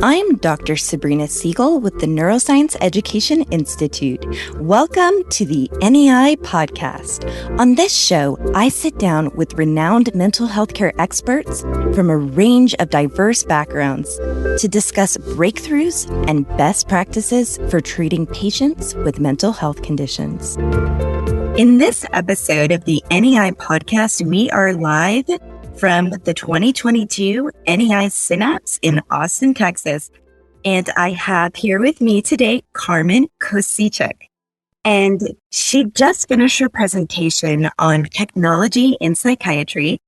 I'm Dr. Sabrina Siegel with the Neuroscience Education Institute. Welcome to the NEI podcast. On this show, I sit down with renowned mental health care experts from a range of diverse backgrounds to discuss breakthroughs and best practices for treating patients with mental health conditions. In this episode of the NEI podcast, we are live from the 2022 NEI Synapse in Austin, Texas. And I have here with me today, Carmen Kosciek. And she just finished her presentation on technology in psychiatry.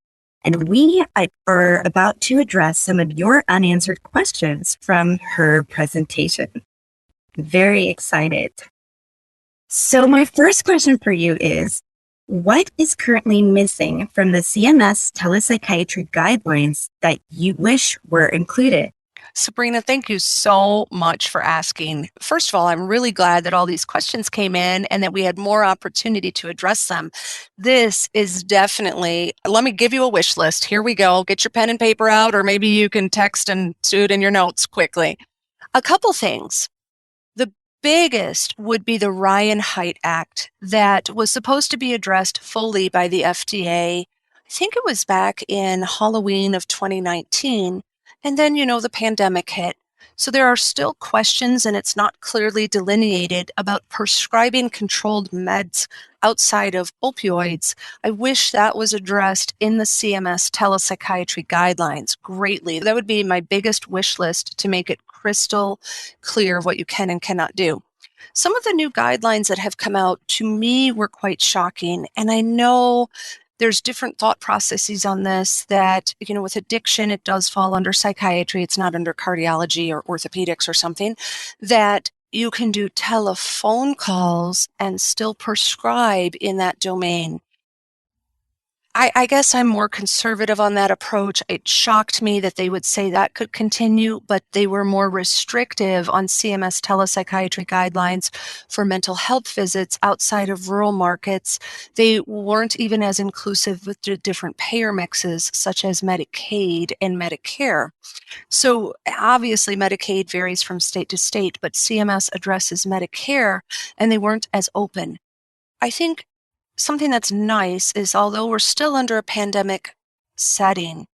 And we are about to address some of your unanswered questions from her presentation. Very excited. So my first question for you is, what is currently missing from the CMS telepsychiatry guidelines that you wish were included? Sabrina, thank you so much for asking. First of all, I'm really glad that all these questions came in and that we had more opportunity to address them. This is definitely, let me give you a wish list. Here we go. Get your pen and paper out, or maybe you can text and do it in your notes quickly. A couple things. Biggest would be the Ryan Haidt Act that was supposed to be addressed fully by the FDA. I think it was back in Halloween of 2019. And then, the pandemic hit. So there are still questions, and it's not clearly delineated about prescribing controlled meds outside of opioids. I wish that was addressed in the CMS telepsychiatry guidelines greatly. That would be my biggest wish list to make it crystal clear what you can and cannot do. Some of the new guidelines that have come out to me were quite shocking. And I know there's different thought processes on this that, with addiction, it does fall under psychiatry. It's not under cardiology or orthopedics or something, that you can do telephone calls and still prescribe in that domain. I guess I'm more conservative on that approach. It shocked me that they would say that could continue, but they were more restrictive on CMS telepsychiatry guidelines for mental health visits outside of rural markets. They weren't even as inclusive with the different payer mixes, such as Medicaid and Medicare. So obviously Medicaid varies from state to state, but CMS addresses Medicare, and they weren't as open. I think something that's nice is, although we're still under a pandemic setting,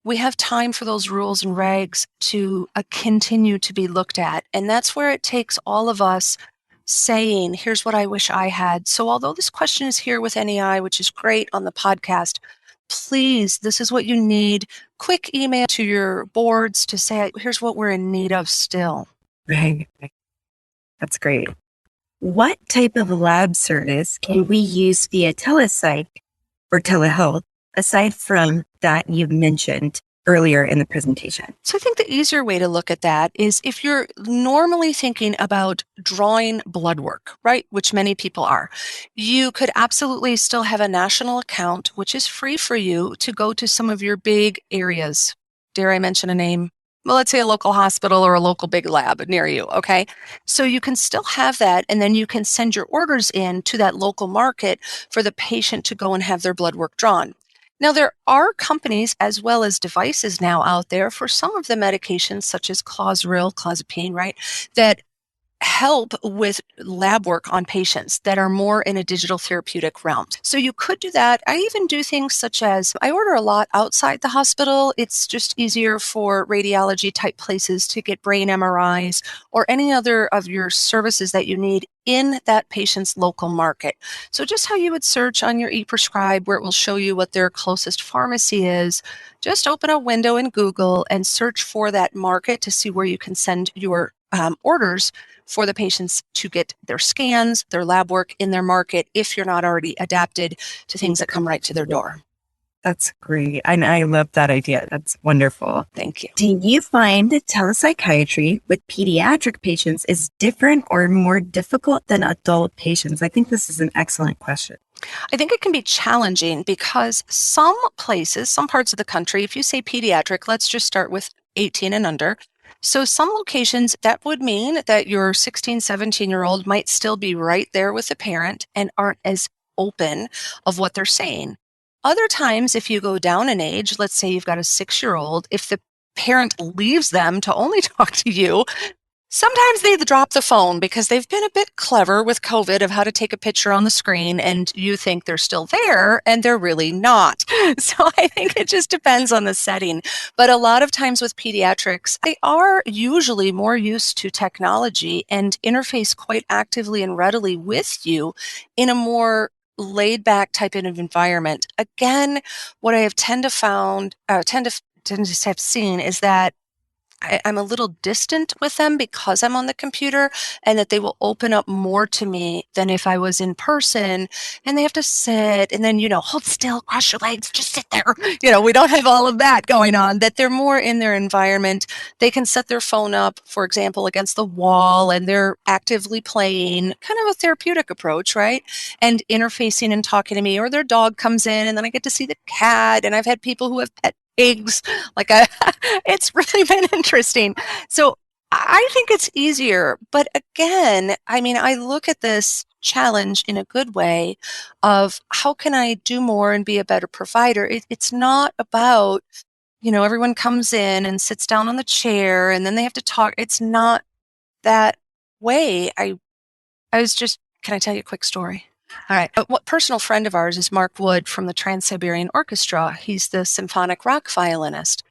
we have time for those rules and regs to continue to be looked at. And that's where it takes all of us saying, here's what I wish I had. So although this question is here with NEI, which is great on the podcast, please, this is what you need. Quick email to your boards to say, here's what we're in need of still. Right. That's great. What type of lab service can we use via telepsych or telehealth, aside from that you've mentioned earlier in the presentation? So I think the easier way to look at that is if you're normally thinking about drawing blood work, right, which many people are, you could absolutely still have a national account, which is free for you to go to some of your big areas. Dare I mention a name? Well, let's say a local hospital or a local big lab near you, okay? So you can still have that, and then you can send your orders in to that local market for the patient to go and have their blood work drawn. Now, there are companies as well as devices now out there for some of the medications, such as clozapine, right, that help with lab work on patients that are more in a digital therapeutic realm. So you could do that. I even do things such as I order a lot outside the hospital. It's just easier for radiology type places to get brain MRIs or any other of your services that you need in that patient's local market. So just how you would search on your ePrescribe, where it will show you what their closest pharmacy is, just open a window in Google and search for that market to see where you can send your orders for the patients to get their scans, their lab work in their market, if you're not already adapted to things that come right to their door. That's great. And I love that idea. That's wonderful. Thank you. Do you find telepsychiatry with pediatric patients is different or more difficult than adult patients? I think this is an excellent question. I think it can be challenging because some places, some parts of the country, if you say pediatric, let's just start with 18 and under. So some locations, that would mean that your 16, 17-year-old might still be right there with the parent and aren't as open of what they're saying. Other times, if you go down in age, let's say you've got a 6-year-old, if the parent leaves them to only talk to you, sometimes they drop the phone because they've been a bit clever with COVID of how to take a picture on the screen and you think they're still there and they're really not. So I think it just depends on the setting. But a lot of times with pediatrics, they are usually more used to technology and interface quite actively and readily with you in a more laid back type of environment. Again, what I have tend to have seen is that I'm a little distant with them because I'm on the computer, and that they will open up more to me than if I was in person and they have to sit and then, hold still, cross your legs, just sit there. We don't have all of that going on, that they're more in their environment. They can set their phone up, for example, against the wall and they're actively playing, kind of a therapeutic approach, right? And interfacing and talking to me, or their dog comes in and then I get to see the cat. And I've had people who have pet pigs, it's really been interesting. So I think it's easier. But again, I look at this challenge in a good way of how can I do more and be a better provider? It's not about, everyone comes in and sits down on the chair and then they have to talk. It's not that way. Can I tell you a quick story? All right. A personal friend of ours is Mark Wood from the Trans-Siberian Orchestra. He's the symphonic rock violinist.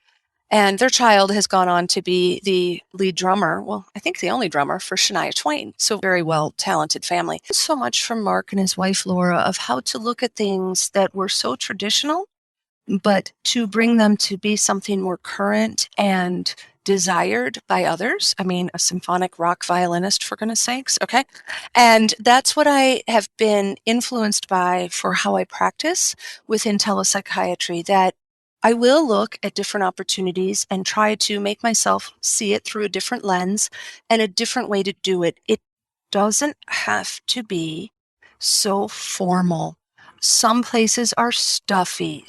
And their child has gone on to be the lead drummer, well, I think the only drummer for Shania Twain. So very well talented family. So much from Mark and his wife Laura of how to look at things that were so traditional, but to bring them to be something more current and desired by others. A symphonic rock violinist, for goodness sakes, okay? And that's what I have been influenced by for how I practice within telepsychiatry, that I will look at different opportunities and try to make myself see it through a different lens and a different way to do it. It doesn't have to be so formal. Some places are stuffy,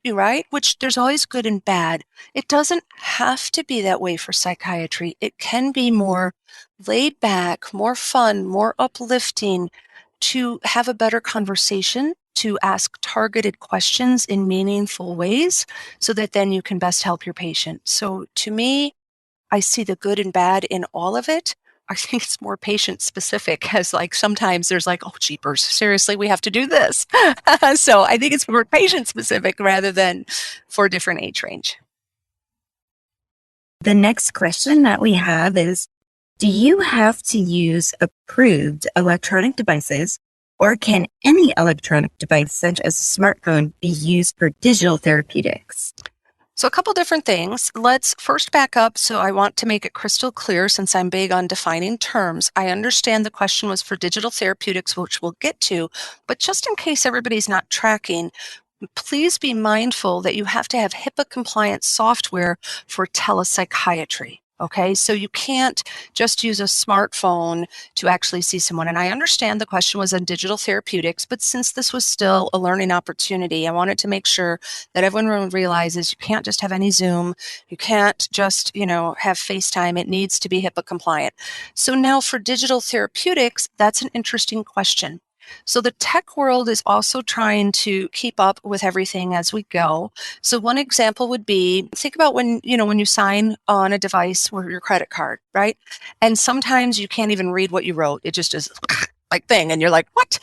right? Which there's always good and bad. It doesn't have to be that way for psychiatry. It can be more laid back, more fun, more uplifting, to have a better conversation, to ask targeted questions in meaningful ways so that then you can best help your patient. So to me, I see the good and bad in all of it. I think it's more patient specific, as sometimes there's oh, jeepers, seriously, we have to do this. So I think it's more patient specific rather than for a different age range. The next question that we have is, do you have to use approved electronic devices, or can any electronic device, such as a smartphone, be used for digital therapeutics? So a couple different things. Let's first back up. So I want to make it crystal clear, since I'm big on defining terms. I understand the question was for digital therapeutics, which we'll get to, but just in case everybody's not tracking, please be mindful that you have to have HIPAA compliant software for telepsychiatry. Okay, so you can't just use a smartphone to actually see someone. And I understand the question was on digital therapeutics, but since this was still a learning opportunity, I wanted to make sure that everyone realizes you can't just have any Zoom. You can't just, have FaceTime. It needs to be HIPAA compliant. So now for digital therapeutics, that's an interesting question. So the tech world is also trying to keep up with everything as we go. So one example would be, think about when you sign on a device with your credit card, right? And sometimes you can't even read what you wrote. It just is thing. And you're like, what?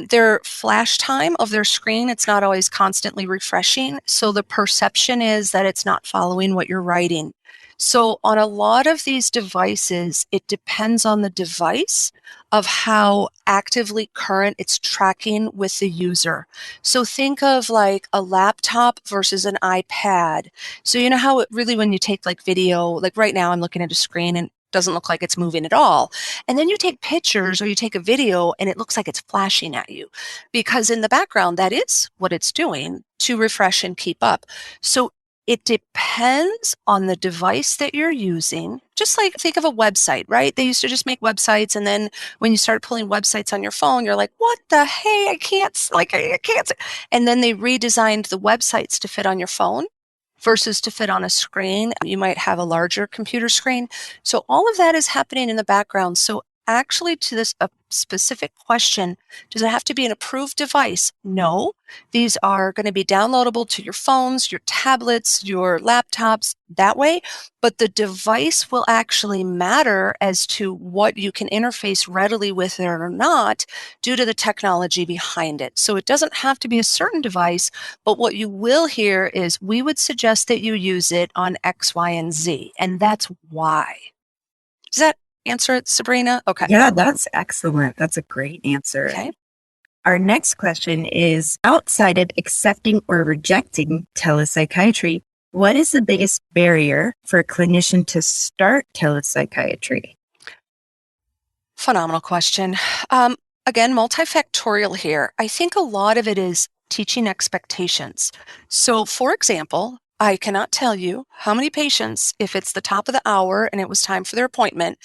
Their flash time of their screen, it's not always constantly refreshing. So the perception is that it's not following what you're writing. So on a lot of these devices, it depends on the device of how actively current it's tracking with the user. So think of a laptop versus an iPad. So you know how it really, when you take video, right now I'm looking at a screen and it doesn't look like it's moving at all. And then you take pictures or you take a video and it looks like it's flashing at you, because in the background, that is what it's doing to refresh and keep up. So it depends on the device that you're using. Just think of a website, right? They used to just make websites. And then when you start pulling websites on your phone, you're like, what the hey, I can't. And then they redesigned the websites to fit on your phone versus to fit on a screen. You might have a larger computer screen. So all of that is happening in the background. So actually to this a specific question. Does it have to be an approved device? No. These are going to be downloadable to your phones, your tablets, your laptops, that way. But the device will actually matter as to what you can interface readily with it or not due to the technology behind it. So it doesn't have to be a certain device, but what you will hear is we would suggest that you use it on X, Y, and Z. And that's why. Does that answer it, Sabrina? Okay. Yeah, that's excellent. That's a great answer. Okay. Our next question is, outside of accepting or rejecting telepsychiatry, what is the biggest barrier for a clinician to start telepsychiatry? Phenomenal question. Again, multifactorial here. I think a lot of it is teaching expectations. So, for example, I cannot tell you how many patients, if it's the top of the hour and it was time for their appointment,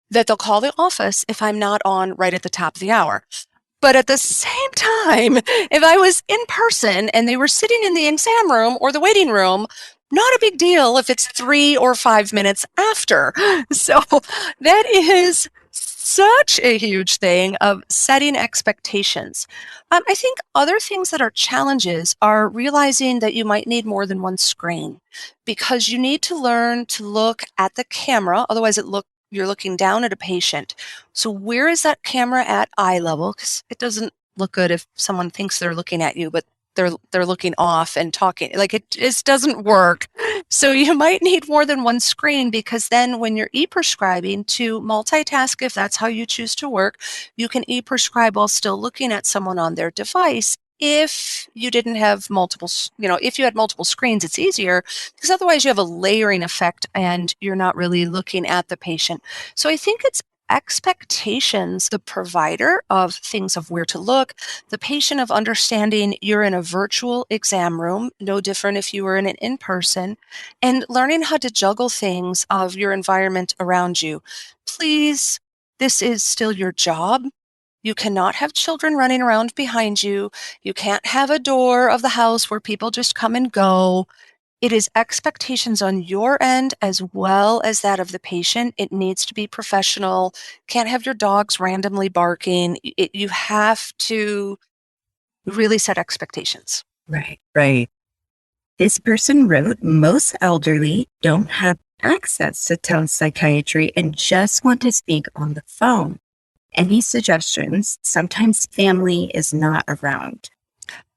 that they'll call the office if I'm not on right at the top of the hour. But at the same time, if I was in person and they were sitting in the exam room or the waiting room, not a big deal if it's 3 or 5 minutes after. So that is such a huge thing of setting expectations. I think other things that are challenges are realizing that you might need more than one screen because you need to learn to look at the camera. Otherwise, you're looking down at a patient. So where is that camera at eye level? Because it doesn't look good if someone thinks they're looking at you, but they're looking off and talking. Like it just doesn't work. So you might need more than one screen because then when you're e-prescribing to multitask, if that's how you choose to work, you can e-prescribe while still looking at someone on their device. If you didn't have if you had multiple screens, it's easier because otherwise you have a layering effect and you're not really looking at the patient. So I think it's expectations, the provider of things of where to look, the patient of understanding you're in a virtual exam room, no different if you were in an in-person, and learning how to juggle things of your environment around you. Please, this is still your job. You cannot have children running around behind you. You can't have a door of the house where people just come and go. It is expectations on your end as well as that of the patient. It needs to be professional. Can't have your dogs randomly barking. You have to really set expectations. Right, right. This person wrote, most elderly don't have access to telepsychiatry and just want to speak on the phone. Any suggestions? Sometimes family is not around.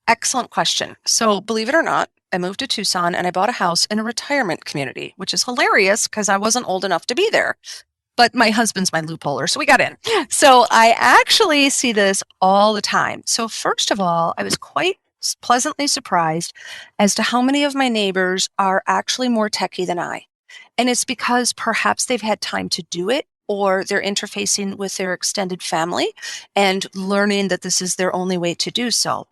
Excellent question. So believe it or not, I moved to Tucson and I bought a house in a retirement community, which is hilarious because I wasn't old enough to be there. But my husband's my loopholer, so we got in. So I actually see this all the time. So first of all, I was quite pleasantly surprised as to how many of my neighbors are actually more techie than I. And it's because perhaps they've had time to do it or they're interfacing with their extended family and learning that this is their only way to do so.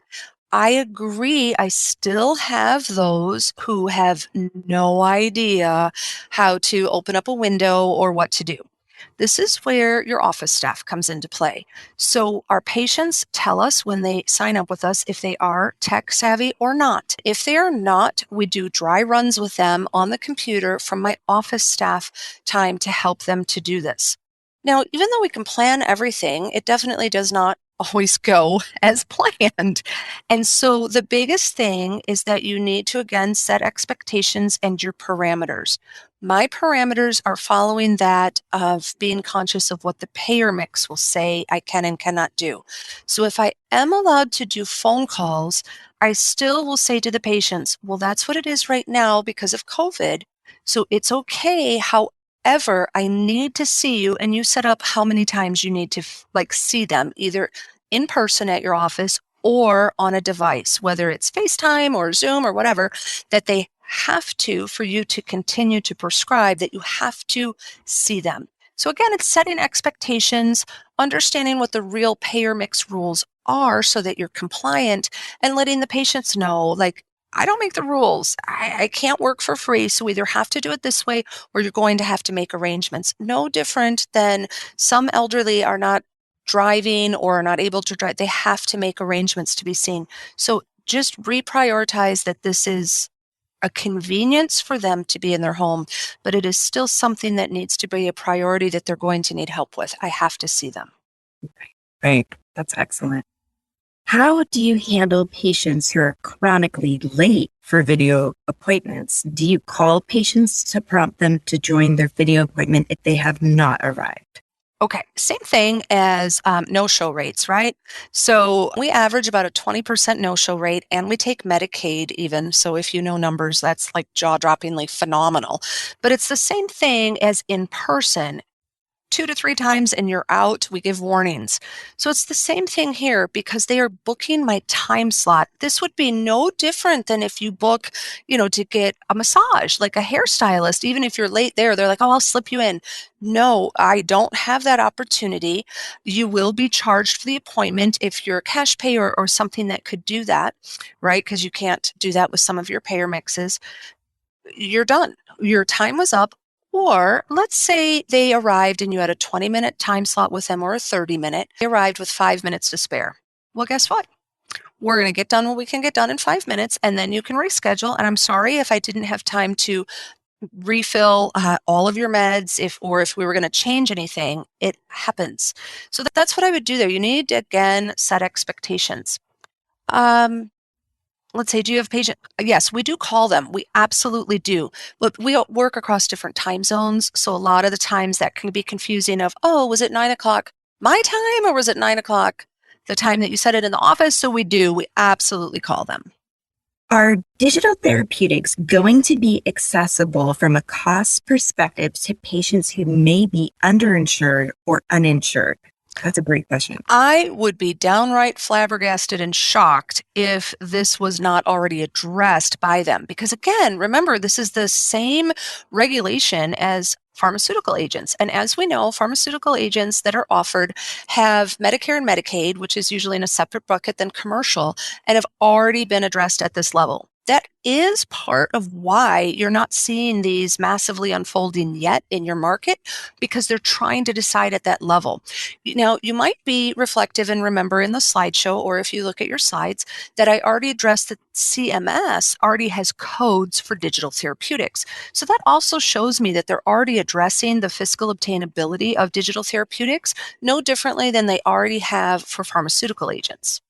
I agree. I still have those who have no idea how to open up a window or what to do. This is where your office staff comes into play. So our patients tell us when they sign up with us if they are tech savvy or not. If they are not, we do dry runs with them on the computer from my office staff time to help them to do this. Now, even though we can plan everything, it definitely does not always go as planned. And so the biggest thing is that you need to, again, set expectations and your parameters. My parameters are following that of being conscious of what the payer mix will say I can and cannot do. So if I am allowed to do phone calls, I still will say to the patients, well, that's what it is right now because of COVID. So it's okay. However, I need to see you, and you set up how many times you need to see them, either in person at your office or on a device, whether it's FaceTime or Zoom or whatever, that they have to, for you to continue to prescribe, that you have to see them. So again, it's setting expectations, understanding what the real payer mix rules are so that you're compliant, and letting the patients know, like, I don't make the rules. I can't work for free. So either have to do it this way or you're going to have to make arrangements. No different than some elderly are not driving or are not able to drive. They have to make arrangements to be seen. So just reprioritize that this is a convenience for them to be in their home, but it is still something that needs to be a priority that they're going to need help with. I have to see them. Right. That's excellent. How do you handle patients who are chronically late for video appointments? Do you call patients to prompt them to join their video appointment if they have not arrived? Okay, same thing as no-show rates, right? So we average about a 20% no-show rate, and we take Medicaid even. So if you know numbers, that's like jaw-droppingly phenomenal. But it's the same thing as in person. 2 to 3 times and you're out, we give warnings. So it's the same thing here because they are booking my time slot. This would be no different than if you book, to get a massage, like a hairstylist. Even if you're late there, they're like, oh, I'll slip you in. No, I don't have that opportunity. You will be charged for the appointment if you're a cash pay or something that could do that, right? Because you can't do that with some of your payer mixes. You're done. Your time was up. Or let's say they arrived and you had a 20-minute time slot with them or a 30-minute. They arrived with 5 minutes to spare. Well, guess what? We're going to get done what we can get done in 5 minutes, and then you can reschedule. And I'm sorry if I didn't have time to refill all of your meds if we were going to change anything. It happens. So that's what I would do there. You need to, again, set expectations. Let's say, do you have patient? Yes, we do call them. We absolutely do. But we work across different time zones. So a lot of the times that can be confusing of, oh, was it 9 o'clock my time or was it 9 o'clock the time that you said it in the office? So we absolutely call them. Are digital therapeutics going to be accessible from a cost perspective to patients who may be underinsured or uninsured? That's a great question. I would be downright flabbergasted and shocked if this was not already addressed by them. Because again, remember, this is the same regulation as pharmaceutical agents. And as we know, pharmaceutical agents that are offered have Medicare and Medicaid, which is usually in a separate bucket than commercial, and have already been addressed at this level. That is part of why you're not seeing these massively unfolding yet in your market, because they're trying to decide at that level. Now, you might be reflective and remember in the slideshow, or if you look at your slides, that I already addressed that CMS already has codes for digital therapeutics. So that also shows me that they're already addressing the fiscal obtainability of digital therapeutics no differently than they already have for pharmaceutical agents.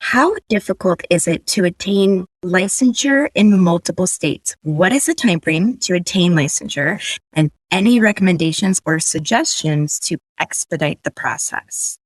How difficult is it to attain licensure in multiple states? What is the time frame to attain licensure, and any recommendations or suggestions to expedite the process?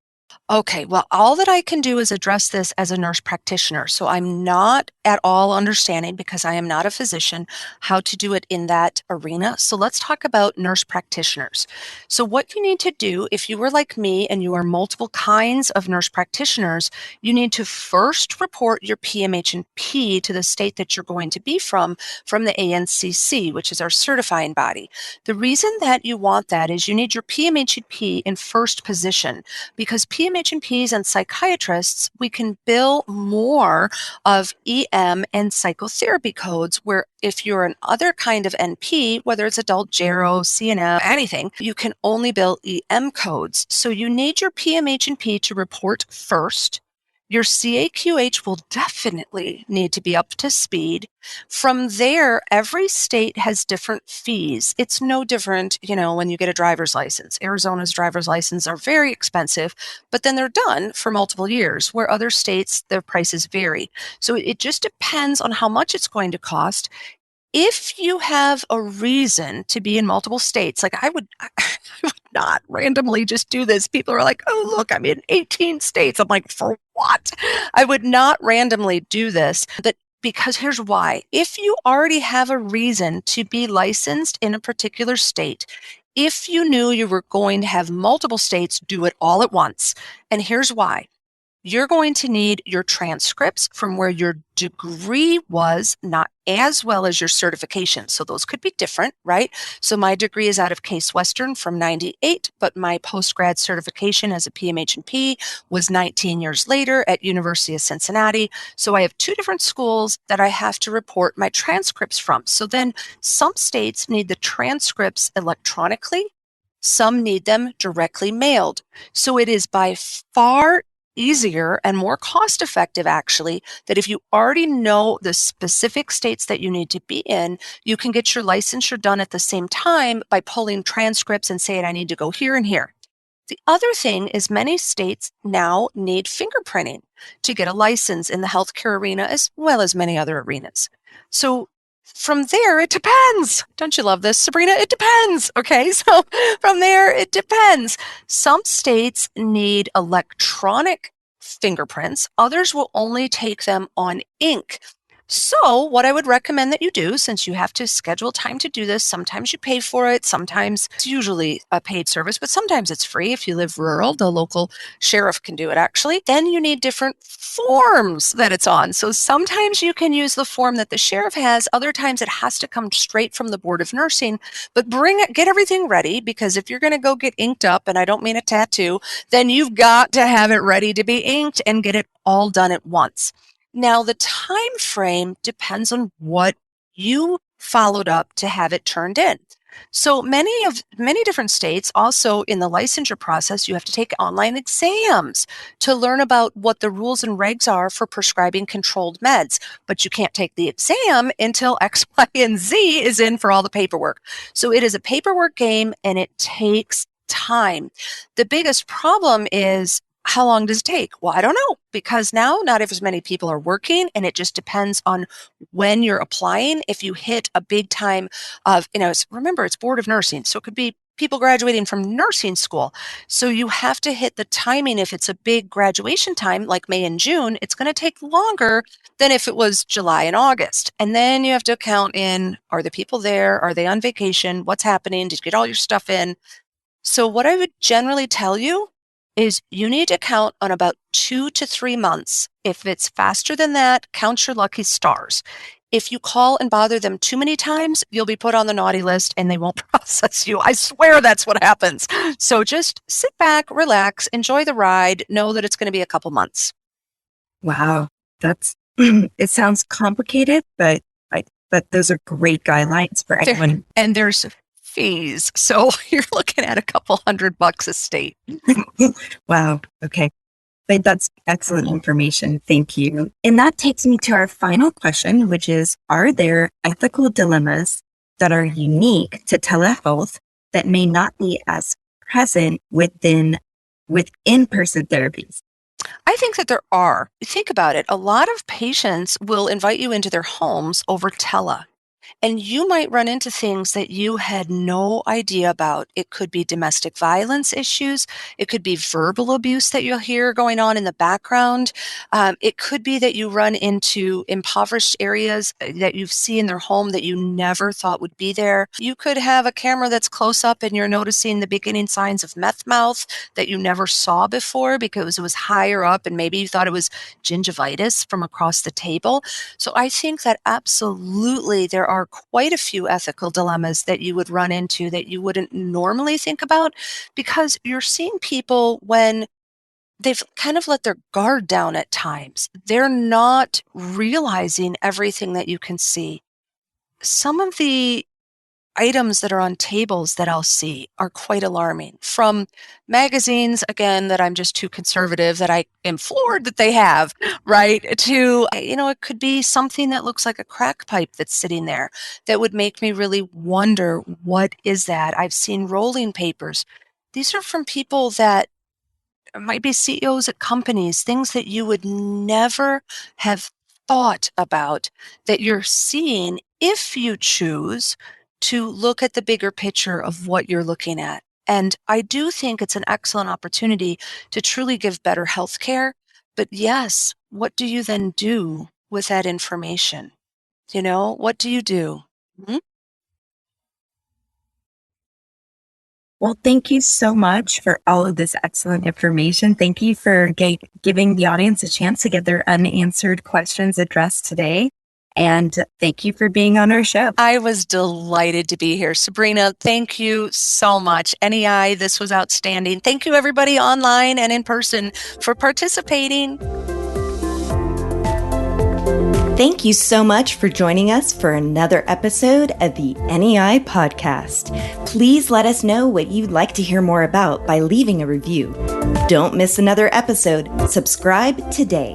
Okay, well, all that I can do is address this as a nurse practitioner. So I'm not at all understanding, because I am not a physician, how to do it in that arena. So let's talk about nurse practitioners. So what you need to do, if you were like me and you are multiple kinds of nurse practitioners, you need to first report your PMH&P to the state that you're going to be from the ANCC, which is our certifying body. The reason that you want that is you need your PMH&P in first position, because PMH&Ps and psychiatrists, we can bill more of EM and psychotherapy codes, where if you're an other kind of NP, whether it's adult gero, CNM, anything, you can only bill EM codes. So you need your PMH&P to report first. Your CAQH will definitely need to be up to speed. From there, every state has different fees. It's no different, when you get a driver's license. Arizona's driver's license are very expensive, but then they're done for multiple years, where other states, their prices vary. So it just depends on how much it's going to cost. If you have a reason to be in multiple states, like I would not randomly just do this. People are like, oh, look, I'm in 18 states. I'm like, for what? I would not randomly do this. But because here's why. If you already have a reason to be licensed in a particular state, if you knew you were going to have multiple states, do it all at once. And here's why. You're going to need your transcripts from where your degree was, not as well as your certification. So those could be different, right? So my degree is out of Case Western from 98, but my post-grad certification as a PMH&P was 19 years later at University of Cincinnati. So I have two different schools that I have to report my transcripts from. So then some states need the transcripts electronically. Some need them directly mailed. So it is by far easier and more cost effective, actually, that if you already know the specific states that you need to be in, you can get your licensure done at the same time by pulling transcripts and saying, I need to go here and here. The other thing is many states now need fingerprinting to get a license in the healthcare arena as well as many other arenas. So from there, it depends. Don't you love this, Sabrina? It depends. Okay, so from there, it depends. Some states need electronic fingerprints. Others will only take them on ink. So what I would recommend that you do, since you have to schedule time to do this, sometimes you pay for it, sometimes it's usually a paid service, but sometimes it's free. If you live rural, the local sheriff can do it actually. Then you need different forms that it's on. So sometimes you can use the form that the sheriff has. Other times it has to come straight from the Board of Nursing, but get everything ready, because if you're going to go get inked up, and I don't mean a tattoo, then you've got to have it ready to be inked and get it all done at once. Now, the time frame depends on what you followed up to have it turned in. So many different states also, in the licensure process, you have to take online exams to learn about what the rules and regs are for prescribing controlled meds. But you can't take the exam until X, Y, and Z is in for all the paperwork. So it is a paperwork game, and it takes time. The biggest problem is, how long does it take? Well, I don't know, because now not as many people are working, and it just depends on when you're applying. If you hit a big time of, remember, it's Board of Nursing, so it could be people graduating from nursing school. So you have to hit the timing. If it's a big graduation time, like May and June, it's going to take longer than if it was July and August. And then you have to count in, are the people there? Are they on vacation? What's happening? Did you get all your stuff in? So what I would generally tell you is you need to count on about 2 to 3 months. If it's faster than that, count your lucky stars. If you call and bother them too many times, you'll be put on the naughty list and they won't process you. I swear that's what happens. So just sit back, relax, enjoy the ride, know that it's going to be a couple months. Wow. It sounds complicated, but those are great guidelines for anyone. And there's fees. So you're looking at a couple $100 a state. Wow. Okay. But that's excellent information. Thank you. And that takes me to our final question, which is, are there ethical dilemmas that are unique to telehealth that may not be as present with in-person therapies? I think that there are. Think about it. A lot of patients will invite you into their homes over tele. And you might run into things that you had no idea about. It could be domestic violence issues. It could be verbal abuse that you'll hear going on in the background. It could be that you run into impoverished areas that you see in their home that you never thought would be there. You could have a camera that's close up and you're noticing the beginning signs of meth mouth that you never saw before because it was higher up and maybe you thought it was gingivitis from across the table. So I think that absolutely there are quite a few ethical dilemmas that you would run into that you wouldn't normally think about, because you're seeing people when they've kind of let their guard down at times. They're not realizing everything that you can see. Some of the items that are on tables that I'll see are quite alarming, from magazines, again, that I'm just too conservative that I am floored that they have, right? To, it could be something that looks like a crack pipe that's sitting there that would make me really wonder, what is that? I've seen rolling papers. These are from people that might be CEOs at companies, things that you would never have thought about that you're seeing if you choose to look at the bigger picture of what you're looking at. And I do think it's an excellent opportunity to truly give better health care. But yes, what do you then do with that information? What do you do? Hmm? Well, thank you so much for all of this excellent information. Thank you for giving the audience a chance to get their unanswered questions addressed today. And thank you for being on our show. I was delighted to be here. Sabrina, thank you so much. NEI, this was outstanding. Thank you, everybody online and in person, for participating. Thank you so much for joining us for another episode of the NEI podcast. Please let us know what you'd like to hear more about by leaving a review. Don't miss another episode. Subscribe today.